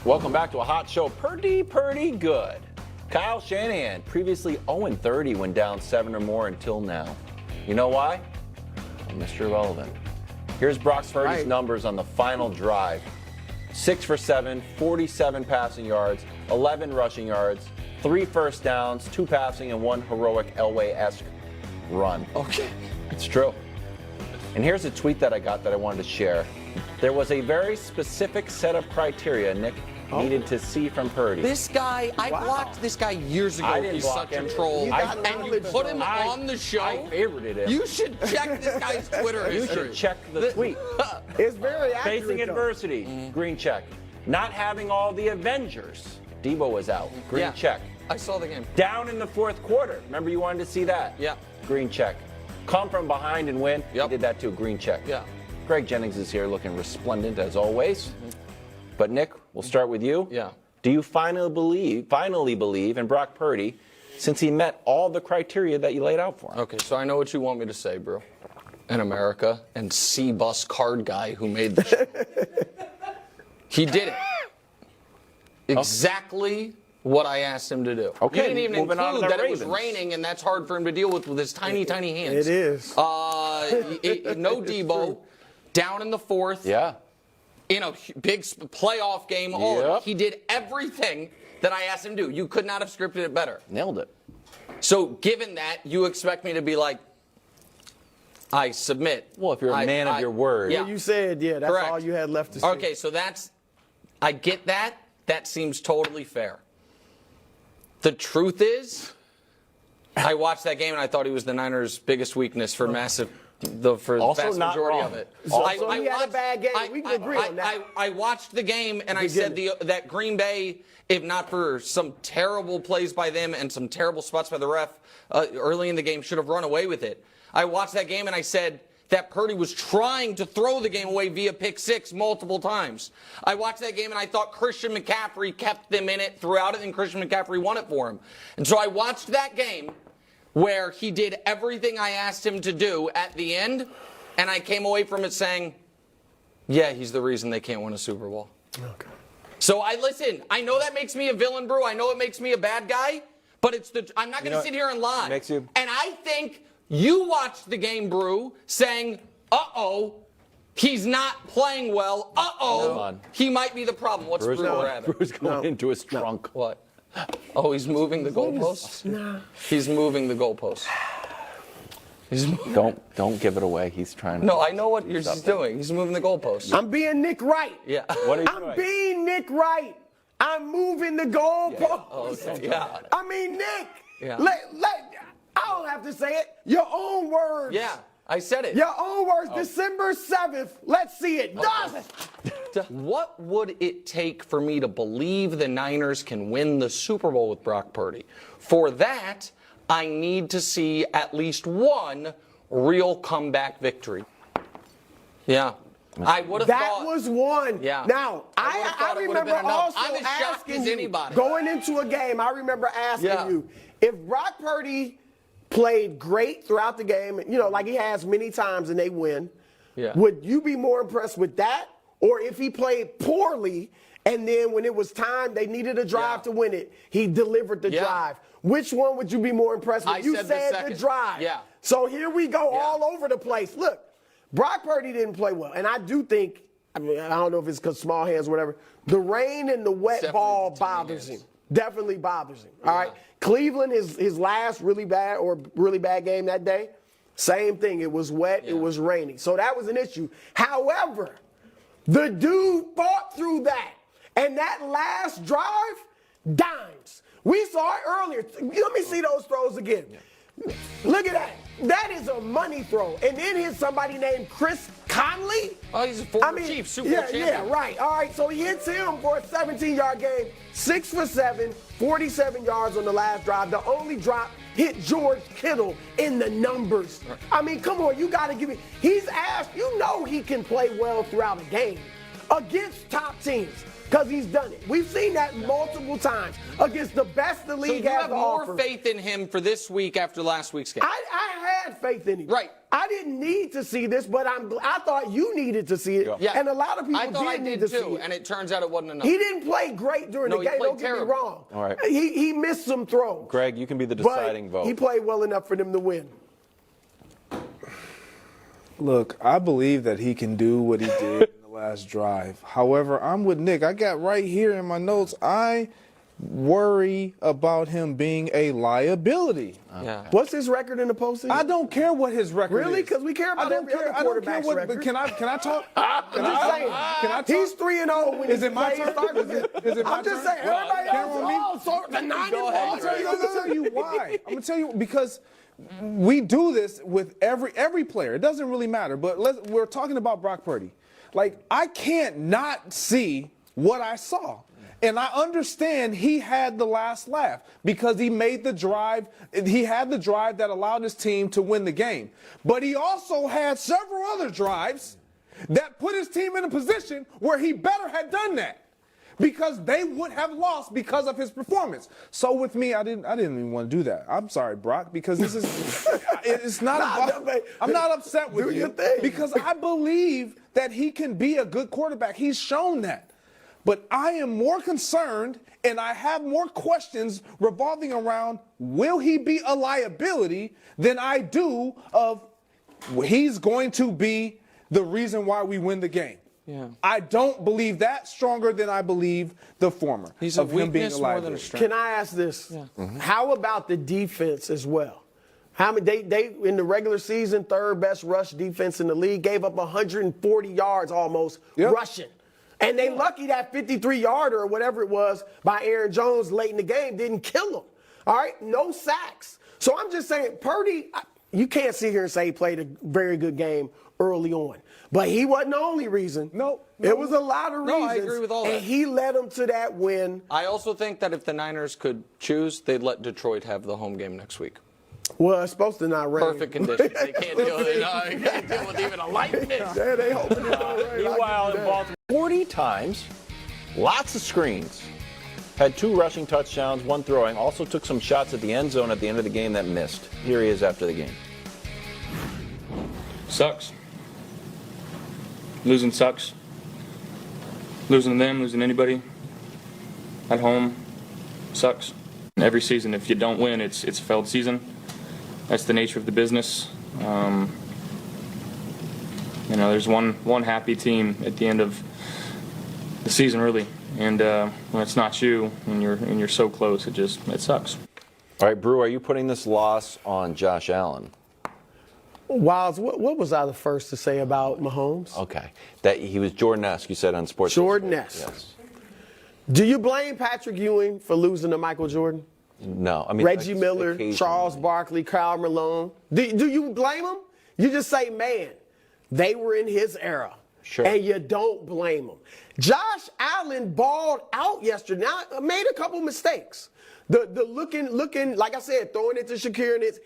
Welcome back to a hot show. Pretty good. Kyle Shanahan, previously 0-30 when down 7 or more until now. You know why? Well, Mr. Irrelevant. Here's Brock Purdy's numbers on the final drive. 6 for 7, 47 passing yards, 11 rushing yards, 3 first downs, 2 passing, and 1 heroic Elway-esque run. Okay. It's true. And here's a tweet that I got that I wanted to share. There was a very specific set of criteria Nick needed to see from Purdy. This guy, I blocked this guy years ago. I didn't He's block such him. a troll. And you put him on the show. I favorited him. You should check this guy's Twitter You history. should check the tweet. It's very accurate. Facing adversity, green check. Not having all the Avengers. Debo was out, green check. I saw the game. Down in the fourth quarter. Remember you wanted to see that? Yeah. Green check. Come from behind and win. Yep. He did that too, green check. Yeah. Greg Jennings is here looking resplendent as always. But Nick, we'll start with you. Yeah. Do you finally believe in Brock Purdy since he met all the criteria that you laid out for him? Okay, so I know what you want me to say, bro. In America, and C-bus card guy who made the show. He did it. Exactly what I asked him to do. Okay, he didn't even moving on to include the that it was Ravens. raining, and that's hard for him to deal with his tiny hands. It is. No Debo, down in the fourth. Yeah. In a big playoff game. Yep. He did everything that I asked him to do. You could not have scripted it better. Nailed it. So given that, you expect me to be like, I submit. Well, if you're a man of your word. Yeah. Well, you said, that's Correct. all you had left to say. Okay, so I get that. That seems totally fair. The truth is, I watched that game and I thought he was the Niners' biggest weakness for the Also vast not majority wrong. of it. So he had a bad game. We can agree on that. I watched the game and I said that Green Bay, if not for some terrible plays by them and some terrible spots by the ref early in the game, should have run away with it. I watched that game and I said that Purdy was trying to throw the game away via pick six multiple times. I watched that game and I thought Christian McCaffrey kept them in it throughout it, and Christian McCaffrey won it for him. And so I watched that game where he did everything I asked him to do at the end, and I came away from it saying, yeah, he's the reason they can't win a Super Bowl. Okay. So listen, I know that makes me a villain, Brew. I know it makes me a bad guy, but I'm not going to sit here and lie. Makes you. And I think you watched the game, Brew, saying, uh-oh, he's not playing well. Uh-oh, he might be the problem. What's Brew grabbing? Brew's going into his trunk. What? Oh, he's moving the goalposts? Nah. He's moving the goalposts. Don't give it away. He's trying to. No, I know what he's doing. He's moving the goalposts. I'm being Nick Wright. Yeah. What are you I'm doing? being Nick Wright. I'm moving the goalposts. Oh, okay. Yeah. I mean, Nick. Yeah. I don't have to say it. Your own words. Yeah, I said it. Your own words. December 7th. Let's see it. What would it take for me to believe the Niners can win the Super Bowl with Brock Purdy? For that, I need to see at least one real comeback victory. Yeah. I would have thought. That was one. Yeah. Now, I remember also I'm as shocked asking as you, anybody. going into a game, I remember asking you, if Brock Purdy played great throughout the game, like he has many times and they win, would you be more impressed with that? Or if he played poorly and then when it was time, they needed a drive to win it, he delivered the drive. Which one would you be more impressed with? You said the drive. Yeah. So here we go all over the place. Look, Brock Purdy didn't play well. And I do think, I don't know if it's because small hands or whatever, the rain and the wet ball bothers him. Definitely bothers him. All right. Cleveland, his last really bad game that day, same thing. It was wet. It was raining. So that was an issue. However, the dude fought through that. And that last drive, dimes. We saw it earlier. Let me see those throws again. Look at that. That is a money throw. And then here's somebody named Chris Conley. Oh, he's a former Chief, Super Bowl champion. Yeah, right. All right, so he hits him for a 17-yard game, 6 for 7, 47 yards on the last drive. The only drop hit George Kittle in the numbers. I mean, come on, you got to give me. He's asked, he can play well throughout a game. against top teams because he's done it. We've seen that multiple times against the best the So league you has have to more offer. faith in him for this week after last week's game? I had faith in him. Right. I didn't need to see this, but I thought you needed to see it. Yeah. And a lot of people I thought I did need did to see too, it. and it turns out it wasn't enough. He didn't play great during No, the he game. played Don't get me terrible. wrong. All right. He missed some throws. Greg, you can be the deciding but vote. He played well enough for them to win. Look, I believe that he can do what he did in the last drive. However, I'm with Nick. I got right here in my notes, I worry about him being a liability. Yeah. What's his record in the postseason? I don't care what his record Really? is. 'Cause we care about I don't every care. other I don't care quarterback's what. record. But can I talk? I'm just saying. Can I talk? He's 3-0 when Is he it my plays turn? starts. Is it my I'm just turn? saying. Everybody Count on me? else is all the 9 Go and ahead, one. Greg. I'm gonna tell you why. I'm gonna tell you because we do this with every player. It doesn't really matter. But we're talking about Brock Purdy. Like, I can't not see what I saw. And I understand he had the last laugh because he made the drive. He had the drive that allowed his team to win the game. But he also had several other drives that put his team in a position where he better had done that, because they would have lost because of his performance. So with me, I didn't even want to do that. I'm sorry, Brock, because this is it's not about, I'm not upset with you because I believe that he can be a good quarterback. He's shown that. But I am more concerned and I have more questions revolving around will he be a liability than I do of he's going to be the reason why we win the game. Yeah. I don't believe that stronger than I believe the former. He's a of him being weakness a more than a liability. strength. Can I ask this? Yeah. How about the defense as well? How many they in the regular season, third best rush defense in the league, gave up 140 yards almost rushing. And they lucky that 53-yarder or whatever it was by Aaron Jones late in the game didn't kill them. All right? No sacks. So I'm just saying, Purdy, you can't sit here and say he played a very good game early on. But he wasn't the only reason. No. It was a lot of reasons. No, I agree with all that. And he led them to that win. I also think that if the Niners could choose, they'd let Detroit have the home game next week. Well, it's supposed to not rain. Perfect conditions. They can't deal with even a lightness. Yeah, they hoping it don't rain. Meanwhile, in Baltimore, 40 times, lots of screens. Had 2 rushing touchdowns, 1 throwing. Also took some shots at the end zone at the end of the game that missed. Here he is after the game. Sucks. Losing sucks. Losing to them, losing to anybody at home sucks. Every season, if you don't win, it's a failed season. That's the nature of the business. There's one happy team at the end of the season, really, and when it's not you, when you're so close, it sucks. All right, Brew, are you putting this loss on Josh Allen? Wiles, what was I the first to say about Mahomes? Okay, that he was Jordan-esque, you said on Sports. Jordan-esque. Yes. Do you blame Patrick Ewing for losing to Michael Jordan? No, I mean Reggie Miller, occasionally. Charles Barkley, Kyle Malone. Do you blame them? You just say, man, they were in his era. Sure. And you don't blame them. Josh Allen balled out yesterday. Now, made a couple mistakes. The looking, like I said, throwing it to Shakir and it's